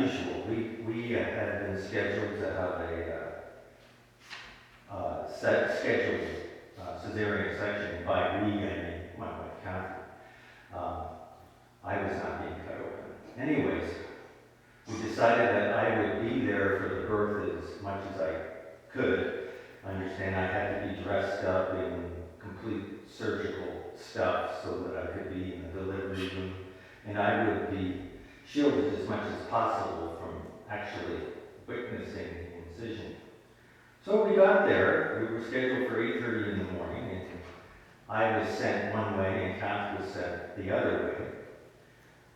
unusual. We had been scheduled to have a scheduled cesarean section. By we, I mean my wife Kathy. I was not being cut open. Anyways, we decided that I would be there for the birth as much as I could. I understand I had to be dressed up in complete surgical stuff so that I could be in the delivery room, and I would be shielded as much as possible from actually witnessing the incision. So we got there. We were scheduled for 8:30 in the morning, and I was sent one way and Kath was sent the other way.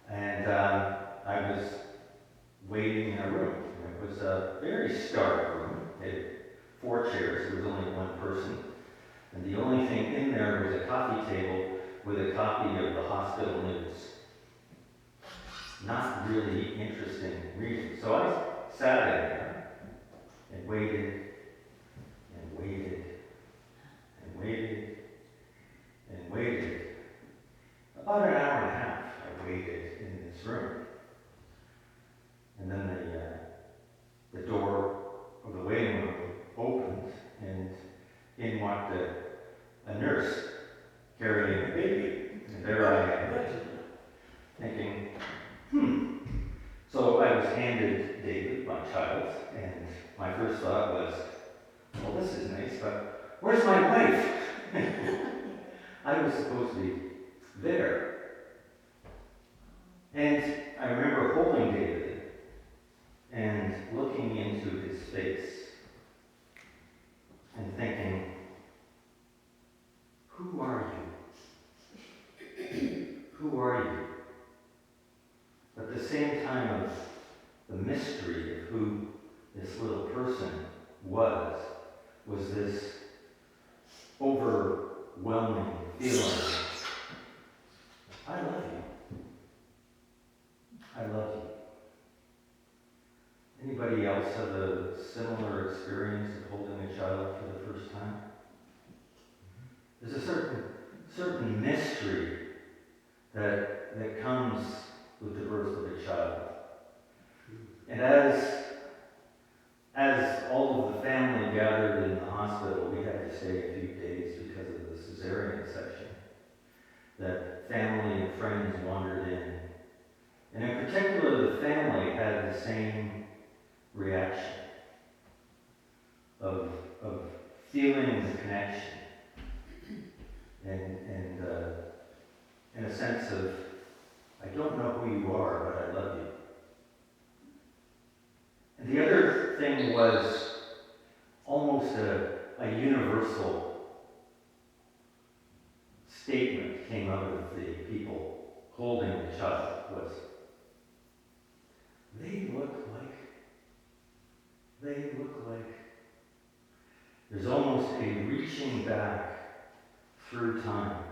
And I was waiting in a room. It was a very stark room. It had 4 chairs. There was only one person. And the only thing in there was a coffee table with a copy of the hospital news. Not really interesting reading. So I sat in there and waited and waited and waited and waited. About an hour and a half I waited in this room. And then the door of the waiting room opened, and in walked a nurse carrying a baby. And there I am, thinking, So I was handed David, my child, and my first thought was, well, this is nice, but where's my wife? I was supposed to be there. And I remember holding David and looking into his face and thinking, who are you? Who are you? At the same time of the mystery of who this little person was this overwhelming feeling. I love you. I love you. Anybody else have a similar experience of holding a child for the first time? There's a certain mystery that comes with the birth of a child. And as all of the family gathered in the hospital, we had to stay a few days because of the cesarean section. That family and friends wandered in. And in particular, the family had the same reaction of feeling the connection and in a sense of, I don't know who you are, but I love you. And the other thing was almost a universal statement came out of the people holding the child was, they look like. There's almost a reaching back through time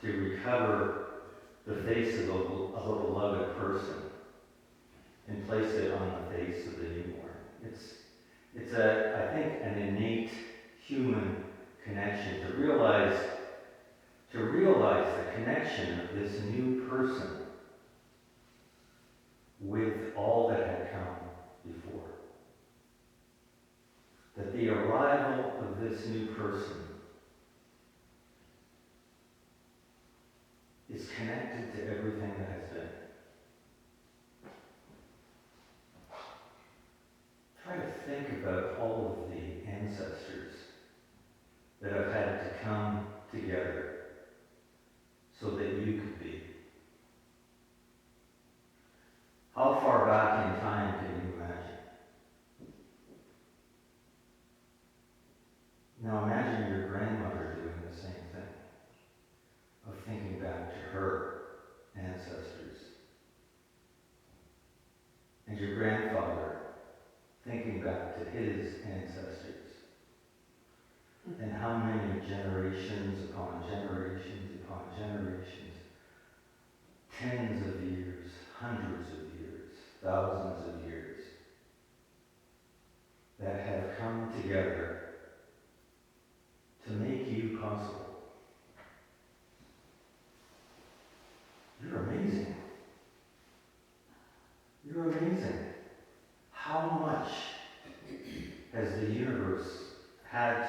to recover the face of a beloved person and place it on the face of the newborn. It's I think, an innate human connection to realize the connection of this new person with all that had come before. That the arrival of this new person is connected to everything that has been. Try to think about all of the ancestors that have had to come together so that you could be. How far back in time can you imagine? Now imagine your grandmother doing the same thing, of thinking back to her ancestors. And your grandfather thinking back to his ancestors. And how many generations upon generations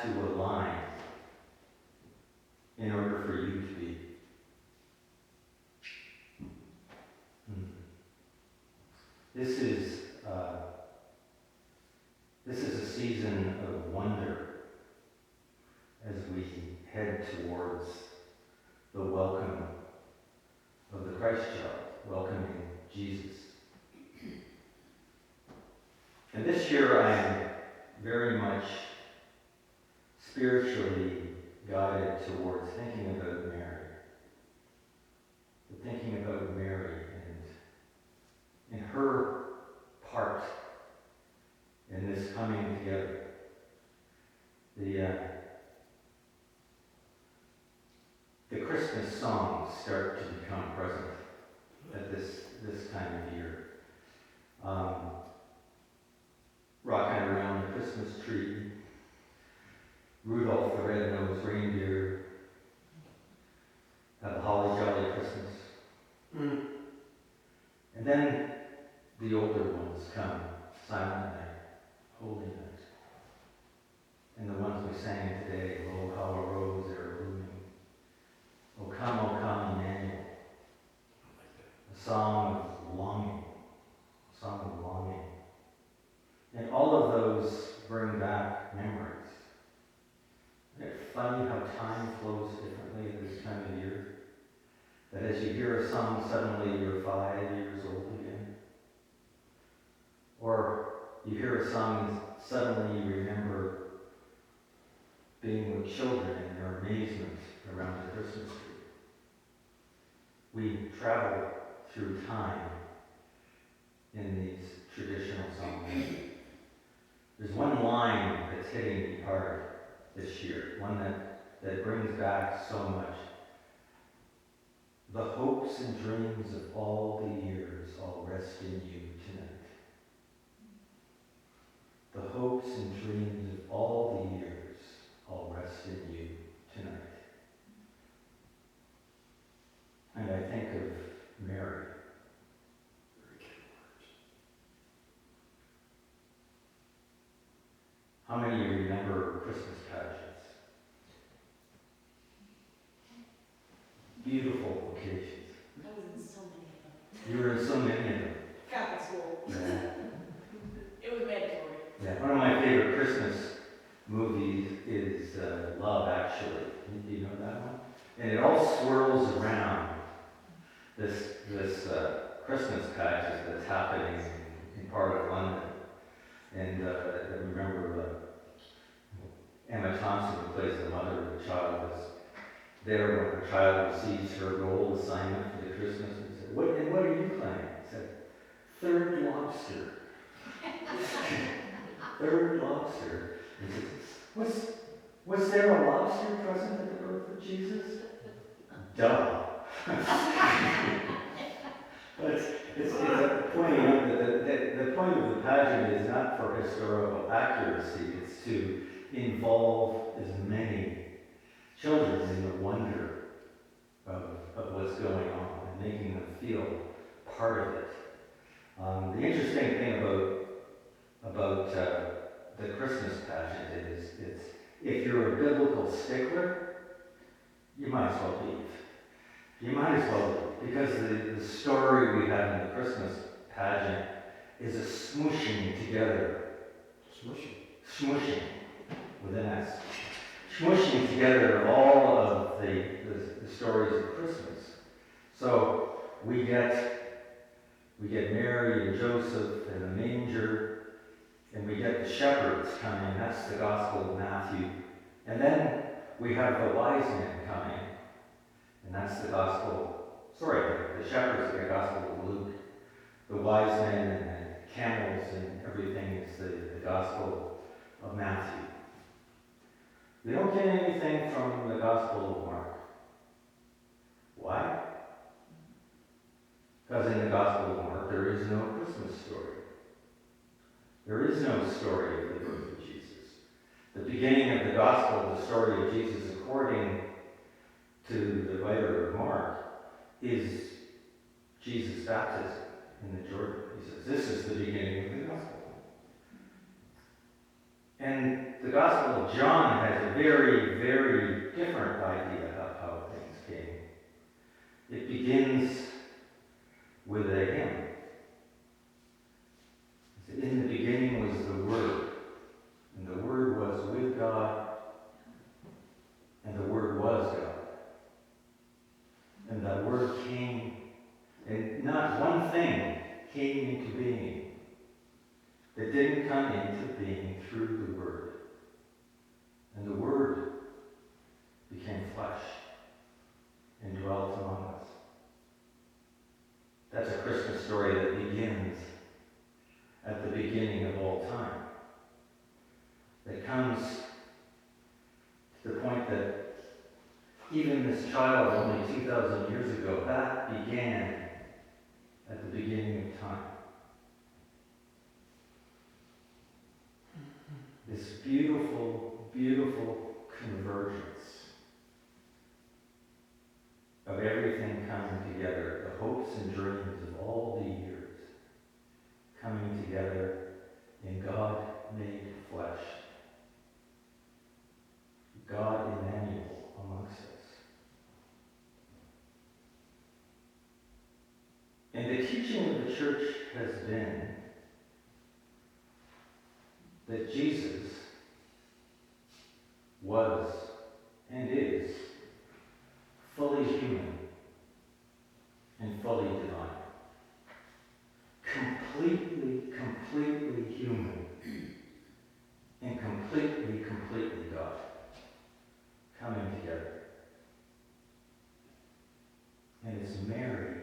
had to align in order for you to be. This is a season of wonder as we head towards the welcome of the Christ child, welcoming Jesus. And this year I am very much spiritually guided towards thinking about Mary. Thinking about Mary and her part in this coming together. The Christmas songs start to become present at this time of year. Rocking around the Christmas tree, Rudolph the Red-Nosed Reindeer, Have a Holly Jolly Christmas. And then the older ones come, Silent Night, Holy Night. And the ones we sang today, Lo, how a rose ere blooming. O come, Emmanuel. A song of longing, a song of longing. And all of those bring back memories. Isn't it funny how time flows differently at this time of year? That as you hear a song, suddenly you're 5 years old again. Or you hear a song and suddenly you remember being with children and their amazement around the Christmas tree. We travel through time in these traditional songs. There's one line that's hitting me hard this year, one that brings back so much. The hopes and dreams of all the years all rest in you tonight. The hopes and dreams of all the years all rest in you tonight. And I think of Mary. How many of you remember Christmas pageants? Beautiful occasions. I was in so many of them. You were in so many of them. Catholic school. Yeah. It was mandatory. Yeah. One of my favorite Christmas movies is Love, Actually. Do you know that one? And it all swirls around this Christmas pageant that's happening in part of London. And I remember Emma Thompson, who plays the mother of the child, was there when the child receives her goal assignment for the Christmas and said, what are you playing? He said, Third Lobster. Third Lobster. He says, was there a lobster present at the birth of Jesus? Duh. But it's pointing out that the point of the pageant is not for historical accuracy, it's to involve as many children in the wonder of what's going on and making them feel part of it. The interesting thing about the Christmas pageant is if you're a biblical stickler, you might as well leave. You might as well leave, because the story we have in the Christmas pageant is a smooshing together. Smooshing with an S. Smooshing together all of the stories of Christmas. So we get Mary and Joseph and the manger, and we get the shepherds coming. That's the Gospel of Matthew. And then we have the wise men coming, and that's the shepherds are the Gospel of Luke. The wise men and the camels and everything is the Gospel of Matthew. We don't get anything from the Gospel of Mark. Why? Because in the Gospel of Mark there is no Christmas story. There is no story of the birth of Jesus. The beginning of the Gospel, the story of Jesus according to the writer of Mark, is Jesus' baptism in the Jordan. He says, this is the beginning of the Gospel. And the Gospel of John has a very, very different idea of how things came. It begins with a hymn. In the beginning was the Word, and the Word was with God, and the Word was God. And that Word came, and not one thing came into being that didn't come into being through the Word. And the Word became flesh and dwelt among us. That's a Christmas story that begins at the beginning of all time. That comes to the point that even this child only 2,000 years ago, that began at the beginning of time. This beautiful, beautiful convergence of everything coming together, the hopes and dreams of all the years coming together in God made flesh. God Emmanuel amongst us. And the teaching of the church has been that Jesus was and is fully human and fully divine. Completely human and completely God coming together. And it's Mary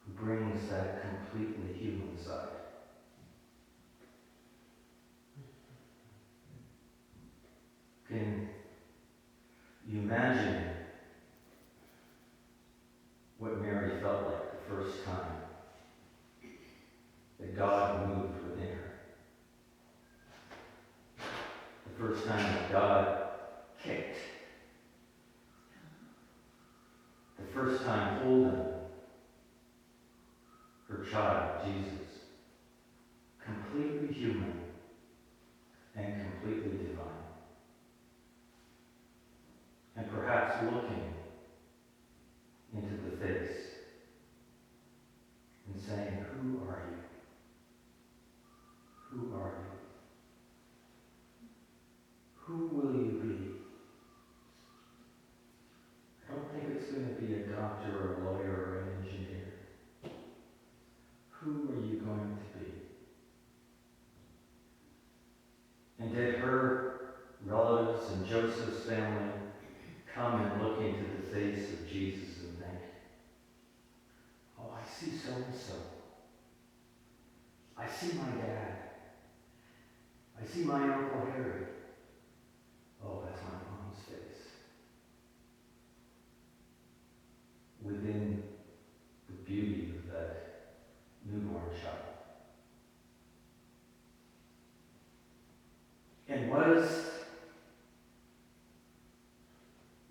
who brings that completely human side. Can you imagine what Mary felt like the first time that God moved within her? The first time that God kicked. The first time holding her child, Jesus, completely human and completely divine. And perhaps looking into the face and saying, "Who are you? Who are you? Who will you be?" I don't think it's going to be a doctor or a lawyer or an engineer. Who are you going to be? And did her relatives and Joseph's family come and look into the face of Jesus and think, "Oh, I see so-and-so. I see my dad. I see my Uncle Harry. Oh, that's my mom's face." Within the beauty of that newborn child. And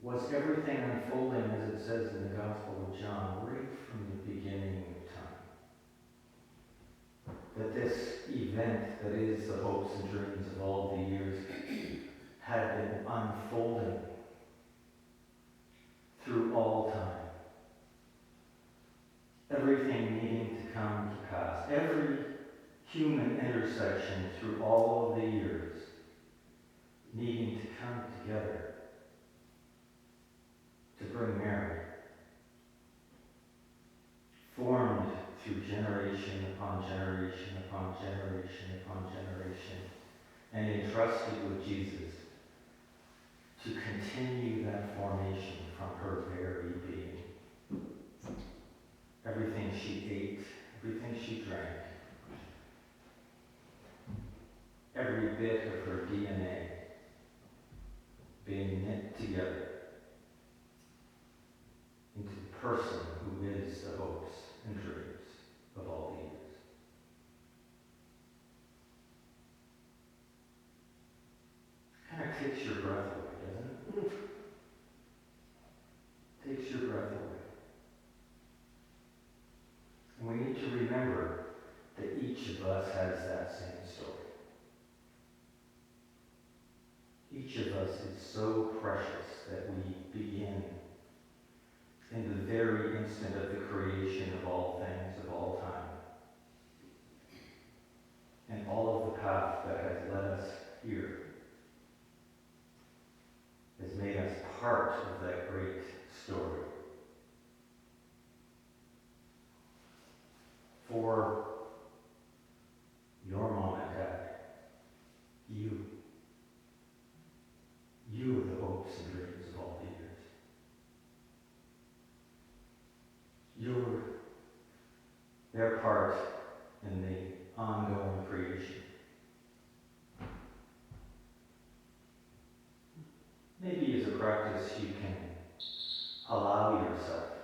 was everything unfolding, as it says in the Gospel of John, right from the beginning of time? That this event that is the hopes and dreams of all the years had been unfolding through all time. Everything needing to come to pass. Every human intersection through all of the years needing to come together to bring Mary, formed through generation upon generation upon generation upon generation, and entrusted with Jesus to continue that formation from her very being. Everything she ate, everything she drank, every bit of her DNA being knit together into the person who is the hopes and dreams of all the years. Kind of takes your breath away, doesn't it? Takes your breath away. And we need to remember that each of us has that same story. of that great story. For your mom and dad, you were the hopes and dreams of all the years. You were their part in the ongoing creation. Maybe as a practice you can allow yourself